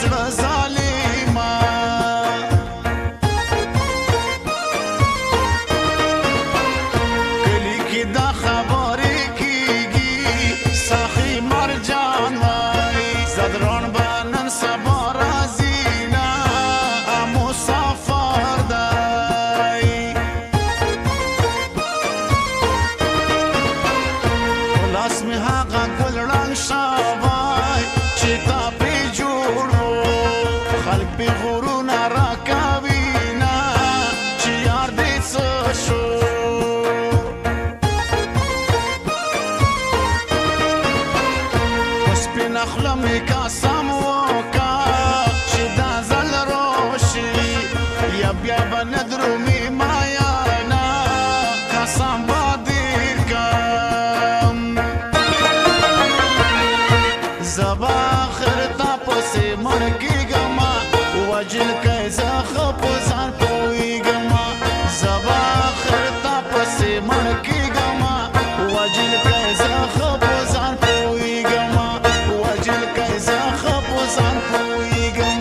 زړه ظالما کلی کې دا خبرې کېږي ساقي مرجان وایي زدران به نن سبا راځي نه مسافر دی په لاس مې هغه ګل ړنګ شوی چې تا پرې جوړ و خلک پې غرونه راکوي نه چې یار دې څه شو په سپینه خوله مې قسم وکړه چې دا ځل راشي یا بیا به نه درومي مایانه قسم به دې کړم زه به آخر تا پسې مړ کېږم وجل که زه ښه په ځان پوهېږم زه به آخر تا پسې مړ کېږم وجل که زه ښه په ځان پوهېږم وجل که زه ښه په ځان پوهېږم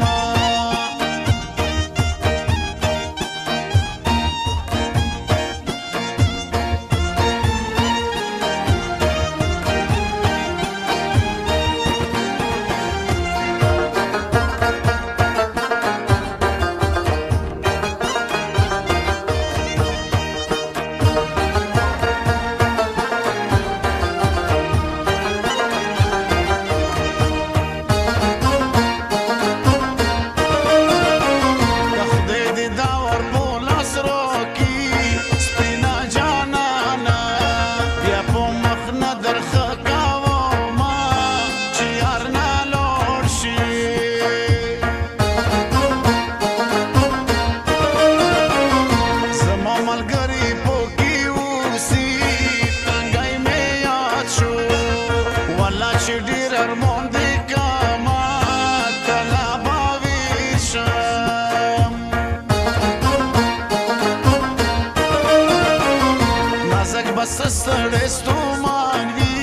بس ستړی ستومان وي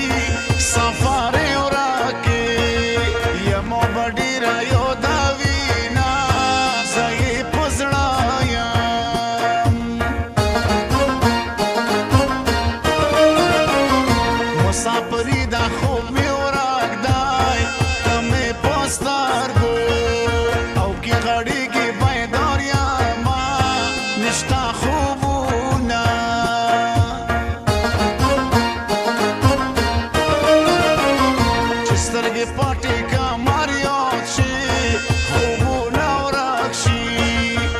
سفر یې ورکې یمو به ډېره یادوي نه زه یې په زړه یم مسافري دا خوب مې ورک دی ته مې په سترګو او کې غړېږي بیدار یمه نشته خوبونه سترګې پټې که مر یاد شي خوبونه ورک شي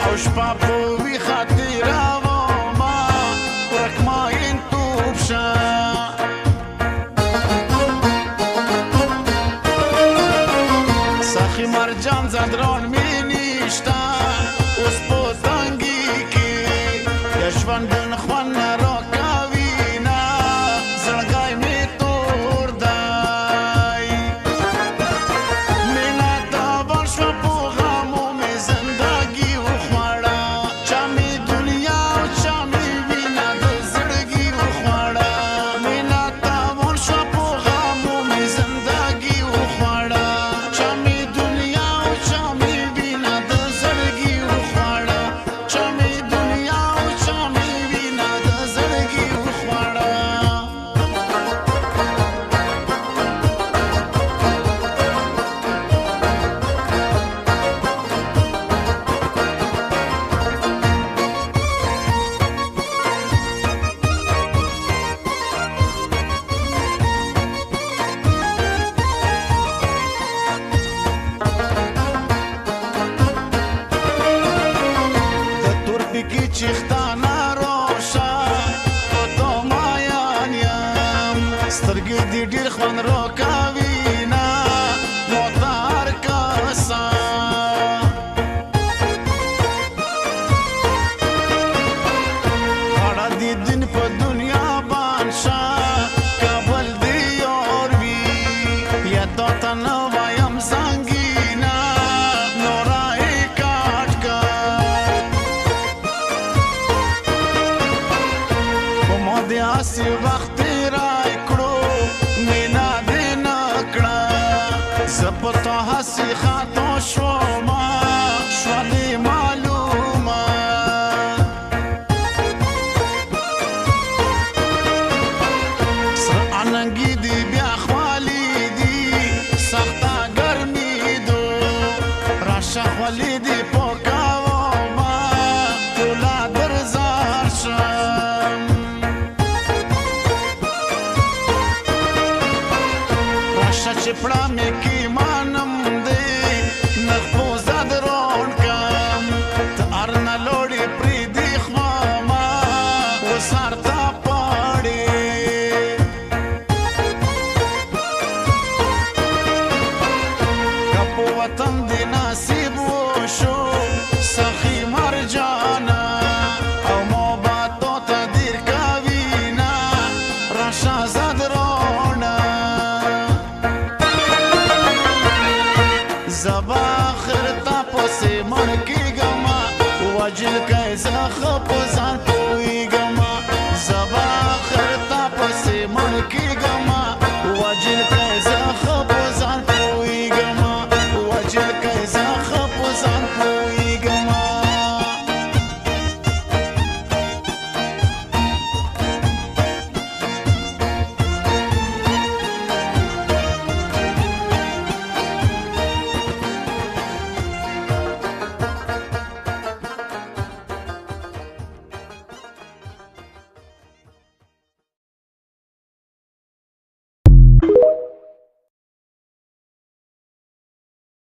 او شپه په ویښه تېرومه ورک ماینتوب شه ساقي مرجان زدران مې نشته اوس په تنګي کې د ژوندون خوند نه راکوي نه زړګی مې تور دی چیختانه راشه په تا مین یم سترګې دې ډېر خوند راکوي نه ماته هر کسه غاړه دې دین په دنیا بند شه کابل دې یار وي یا تا ته نه وایم زنګینه نوره یې کټ کړ هسي خاطو شوما شوالي معلومة سر عننگی دی بیا خوالی دی سختا گرمی دو راشا خوالی دی پوکاو ما تولا درزار شم راشا چپڑا میں کی مانم دے نخپو زد رون کم تا ارنا لوڑی پری دی خواما و سارتا پاڑی کپو وطن دی نصیب وشو سخی مرجانا او موباتو تا دیر کاوینا راشا زد رونا زبا آخر تا پسی من کی گما وجل که زخ پز